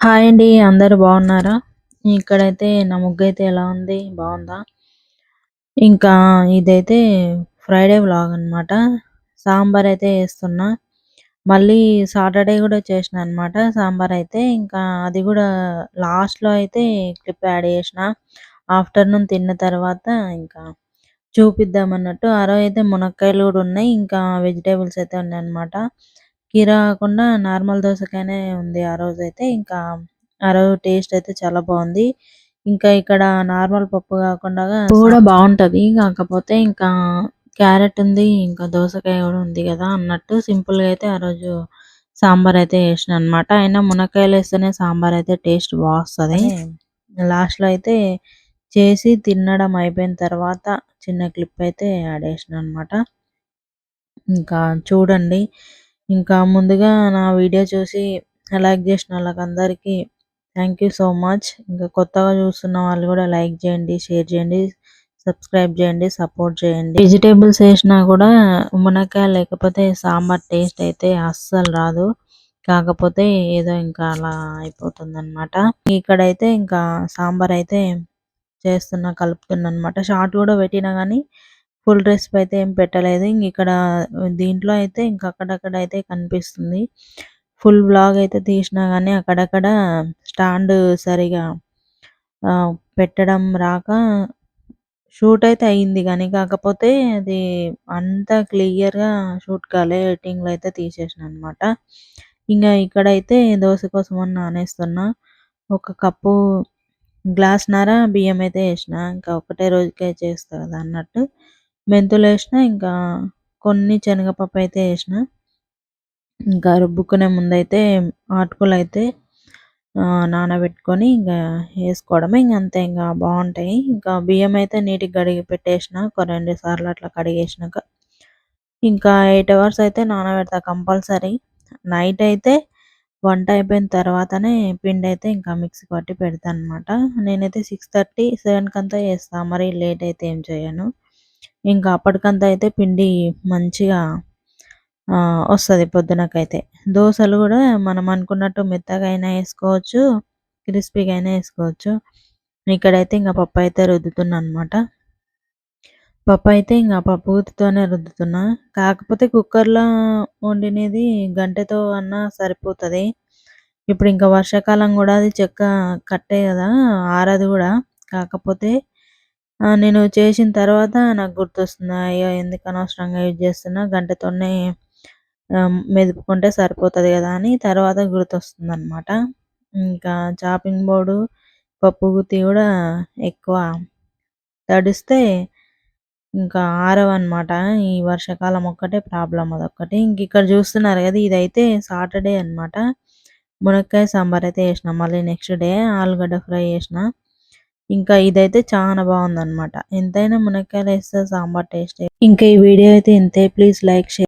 Hi అండి. అందరూ బాగున్నారా? ఇక్కడైతే నా ముగ్గైతే ఎలా ఉంది? బావుందా? ఇంకా ఇదైతే ఫ్రైడే వ్లాగ్ అనమాట. సాంబారైతే ఏస్తున్నా. మళ్ళీ సాటర్డే గూడా చేసినా అనమాట సాంబారైతే. ఇంకా అది గూడా లాస్ట్‌లో అయితే క్లిప్ యాడ్ చేసిన. ఆఫ్టర్‌నూన్ తిన్న తర్వాత ఇంకా చూపిద్దామన్నట్టు. ఆ రోజైతే మునక్కాయలు గూడా ఉన్నాయి. ఇంకా వెజిటబుల్స్ అయితే ఉన్నాయన్నమాట. కీరా కాకుండా నార్మల్ దోసకాయనే ఉంది ఆ రోజైతే. ఇంకా ఆ రోజు టేస్ట్ అయితే చాలా బావుంది. ఇంకా ఇక్కడ నార్మల్ పప్పు కాకుండా పప్పు కూడా బావుంటది. కాకపోతే ఇంకా క్యారెట్ ఉంది. ఇంకా దోసకాయ కూడా ఉంది గదా! అన్నట్టు సింపుల్‌గా అయితే ఆ రోజు సాంబార్ అయితే చేసినా అనమాట. అయినా మునక్కాయలేస్తేనే సాంబార్ అయితే టేస్ట్ బా వస్తది. లాస్ట్‌లో అయితే చేసి తినడం అయిపోయిన తర్వాత చిన్న క్లిప్ అయితే యాడ్ చేసినా అనమాట. ఇంకా చూడండి. ఇంకా ముందుగా నా వీడియో చూసి లైక్ చేసిన వాళ్ళకందరికీ థ్యాంక్ యూ సో మచ్. ఇంకా కొత్తగా చూస్తున్న వాళ్ళు కూడా లైక్ చేయండి, షేర్ చేయండి, సబ్స్క్రైబ్ చేయండి, సపోర్ట్ చేయండి. వెజిటబుల్స్ ఏసినా కూడా మునక్కాయ లేకపోతే సాంబార్ టేస్ట్ అయితే అస్సలు రాదు. కాకపోతే ఏదో ఇంకా అలా అయిపోతుందనమాట. ఇక్కడైతే ఇంకా సాంబార్ అయితే కలుపుతున్నా అనమాట. షార్ట్ కూడా పెట్టినా గానీ ఫుల్ రెసిపీ అయితే ఏం పెట్టలేదు. ఇక్కడ దీంట్లో అయితే ఇంక అక్కడక్కడ అయితే కనిపిస్తుంది. ఫుల్ వ్లాగ్ అయితే తీసినా గానీ అక్కడక్కడ స్టాండ్ సరిగా పెట్టడం రాక షూట్ అయితే అయింది గానీ, కాకపోతే అది అంత క్లియర్‌గా షూట్ కాలే. ఎడిటింగ్‌లో అయితే తీసేసినా అనమాట. ఇక్కడైతే దోస కోసం అని నానేస్తున్నా. ఒక కప్పు గ్లాస్‌న్నర బియ్యమైతే ఏసిన. ఇంకా ఒకటే రోజుకే చేస్తా కదా అన్నట్టు. మెంతులేసిన, ఇంకా కొన్ని శనగపప్పయితే ఏసిన. ఇంకా రుబ్బుకునే ముందైతే అటుకులైతే నానబెట్టుకొని ఇంగా ఏసుకోవడమే. ఇంగంతే ఇంగా బావుంటాయి. ఇంకా బియ్యమైతే నీట్‌గా కడిగి పెట్టేసిన. ఒక 2 సార్లు అట్లా కడిగేసినాక. ఇంకా 8 అవర్స్ అయితే నానబెడతా కంపల్సరీ. నైట్ అయితే వంట అయిపోయిన తర్వాతనే పిండైతే ఇంకా మిక్సీ పట్టి పెడతానన్నమాట. నేనైతే 6:30, 7 కంతా చేస్తా. మరీ లేట్ అయితే ఏం చేయను. ఇంకా అప్పటికంతా అయితే పిండి మంచిగా వస్తది పొద్దునకైతే. దోసలు గూడా మనం అనుకున్నట్టు మెత్తగా అయినా ఏసుకోవచ్చు, క్రిస్పీగా అయినా ఏసుకోవచ్చు. ఇక్కడైతే ఇంక పప్పయితే రుద్దుతున్నా అనమాట. పప్పయితే ఇంగ పప్పు గుత్తితోనే రుద్దుతున్నా. కాకపోతే కుక్కర్‌లో వండినది గంటెతో అన్నా సరిపోతది. ఇప్పుడు ఇంకా వర్షాకాలం గూడా అది చెక్క కట్టే గదా! ఆరదు గూడా. కాకపోతే నేను చేసిన తర్వాత నాకు గుర్తొస్తుంది. అయ్యో! ఎందుకు అనవసరంగా యూజ్ చేస్తున్నా గంటెతోనే మెదుపుకుంటే సరిపోతది గదా! అని తర్వాత గుర్తొస్తుందనమాట. ఇంకా చాపింగ్ బోర్డు, పప్పు గుత్తి గూడా ఎక్కువ తడిస్తే ఇంకా ఆరవనమాట. ఈ వర్షాకాలం ఒక్కటే ప్రాబ్లమ్ అదొక్కటి. ఇంకిక్కడ చూస్తున్నారు గదా! ఇదైతే సాటర్డే అనమాట. మునక్కాయ సాంబార్ అయితే చేసినా. మళ్ళీ నెక్స్ట్ డే ఆలుగడ్డ ఫ్రై చేసినా. ఇంకా ఇదైతే చానా బావుందనమాట. ఎంతైనా మునక్కాయలేస్తే సాంబార్ టేస్టే. ఇంకా ఈ వీడియో అయితే ఇంతే. Please like, share